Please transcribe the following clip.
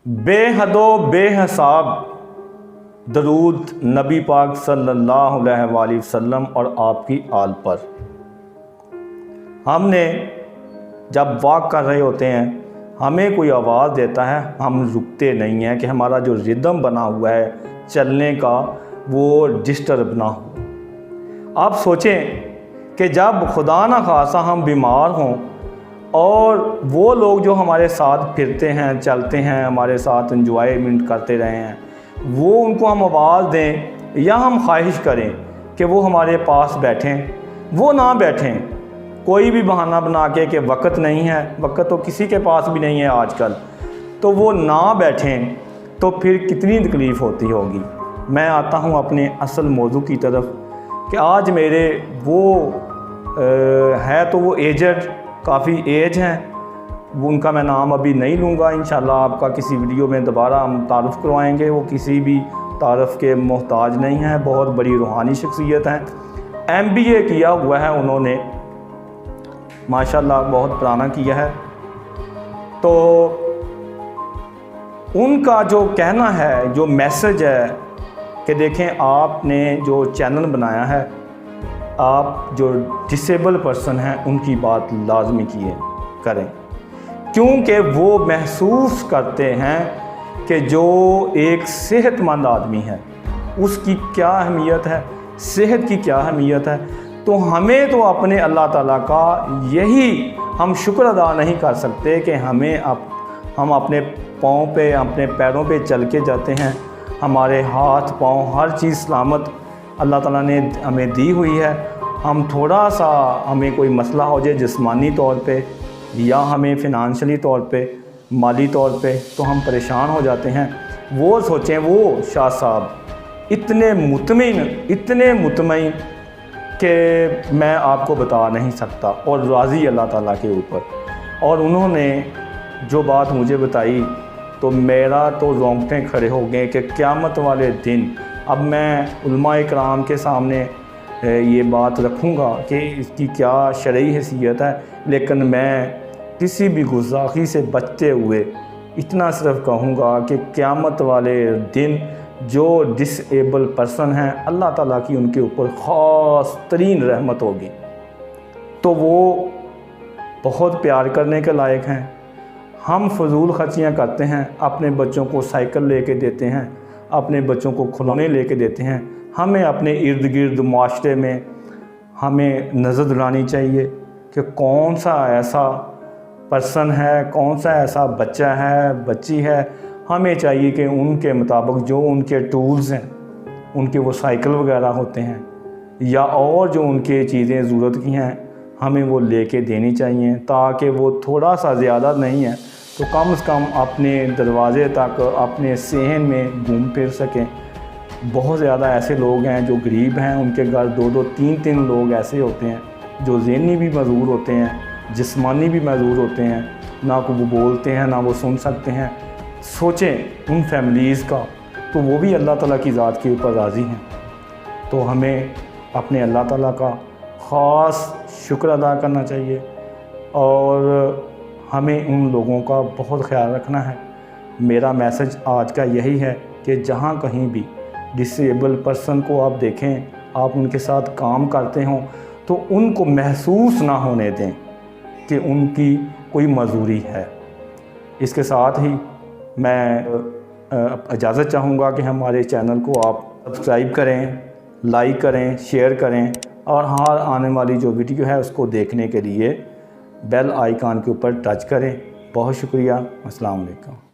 बेहदो बेहिसाब दरूद नबी पाक सल्लल्लाहु अलैहि वसल्लम और आपकी आल पर। हमने जब वॉक कर रहे होते हैं, हमें कोई आवाज़ देता है, हम रुकते नहीं हैं कि हमारा जो रिदम बना हुआ है चलने का वो डिस्टर्ब ना हो। आप सोचें कि जब खुदा न खासा हम बीमार हों और वो लोग जो हमारे साथ फिरते हैं, चलते हैं, हमारे साथ एंजॉयमेंट करते रहे हैं, वो उनको हम आवाज़ दें या हम ख्वाहिश करें कि वो हमारे पास बैठें, वो ना बैठें। कोई भी बहाना बना के वक़्त नहीं है, वक़्त तो किसी के पास भी नहीं है आजकल, तो वो ना बैठें तो फिर कितनी तकलीफ़ होती होगी। मैं आता हूँ अपने असल मौजू की तरफ कि आज मेरे वो है तो वो एजड, काफ़ी एज हैं, वो उनका मैं नाम अभी नहीं लूँगा, इंशाल्लाह आपका किसी वीडियो में दोबारा हम तारुफ़ करवाएंगे। वो किसी भी तारुफ़ के मोहताज नहीं हैं, बहुत बड़ी रूहानी शख्सियत हैं। MBA किया हुआ है उन्होंने, माशाल्लाह बहुत पुराना किया है। तो उनका जो कहना है, जो मैसेज है कि देखें आपने जो चैनल बनाया है, आप जो डिसेबल पर्सन हैं उनकी बात लाजमी करें, क्योंकि वो महसूस करते हैं कि जो एक सेहतमंद आदमी है उसकी क्या अहमियत है, सेहत की क्या अहमियत है। तो हमें तो अपने अल्लाह ताला का यही हम शुक्र अदा नहीं कर सकते कि हम अपने पाँव पे, अपने पैरों पे चल के जाते हैं, हमारे हाथ पाँव हर चीज़ सलामत अल्लाह ताला ने हमें दी हुई है। हम थोड़ा सा हमें कोई मसला हो जाए जिस्मानी तौर पे या हमें फ़िनांशली तौर पे, माली तौर पे, तो हम परेशान हो जाते हैं। वो सोचें, वो शाह साहब इतने मुतमईन कि मैं आपको बता नहीं सकता, और राज़ी अल्लाह ताला के ऊपर। और उन्होंने जो बात मुझे बताई तो मेरा तो रोंगटे खड़े हो गए कि क़यामत वाले दिन अब मैं उलमा इकराम के सामने ये बात रखूँगा कि इसकी क्या शरई हैसियत है, लेकिन मैं किसी भी गुस्ताखी से बचते हुए इतना सिर्फ कहूँगा कि क़यामत वाले दिन जो डिसेबल पर्सन हैं, अल्लाह ताला की उनके ऊपर ख़ास तरीन रहमत होगी। तो वो बहुत प्यार करने के लायक हैं। हम फजूल खर्चियाँ करते हैं, अपने बच्चों को साइकिल लेके देते हैं, अपने बच्चों को खिलौने लेके देते हैं। हमें अपने इर्द गिर्द माशरे में हमें नज़र दिलानी चाहिए कि कौन सा ऐसा पर्सन है, कौन सा ऐसा बच्चा है, बच्ची है। हमें चाहिए कि उनके मुताबिक जो उनके टूल्स हैं, उनके वो साइकिल वगैरह होते हैं या और जो उनके चीज़ें ज़रूरत की हैं, हमें वो लेके देनी चाहिए, ताकि वो थोड़ा सा ज़्यादा नहीं है तो कम से कम अपने दरवाज़े तक, अपने सहन में घूम फिर सकें। बहुत ज़्यादा ऐसे लोग हैं जो गरीब हैं, उनके घर 2-2, 3-3 लोग ऐसे होते हैं जो ज़हनी भी मजबूर होते हैं, जिस्मानी भी मजबूर होते हैं, ना को वो बोलते हैं ना वो सुन सकते हैं। सोचें उन फैमिलीज़ का, तो वो भी अल्लाह ताला की ज़ात के ऊपर राज़ी हैं। तो हमें अपने अल्लाह ताला का ख़ास शुक्र अदा करना चाहिए और हमें उन लोगों का बहुत ख्याल रखना है। मेरा मैसेज आज का यही है कि जहाँ कहीं भी डिसेबल पर्सन को आप देखें, आप उनके साथ काम करते हों, तो उनको महसूस ना होने दें कि उनकी कोई मजबूरी है। इसके साथ ही मैं इजाज़त चाहूँगा कि हमारे चैनल को आप सब्सक्राइब करें, लाइक करें, शेयर करें और हर आने वाली जो वीडियो है उसको देखने के लिए बेल आइकन के ऊपर टच करें। बहुत शुक्रिया। अस्सलाम वालेकुम।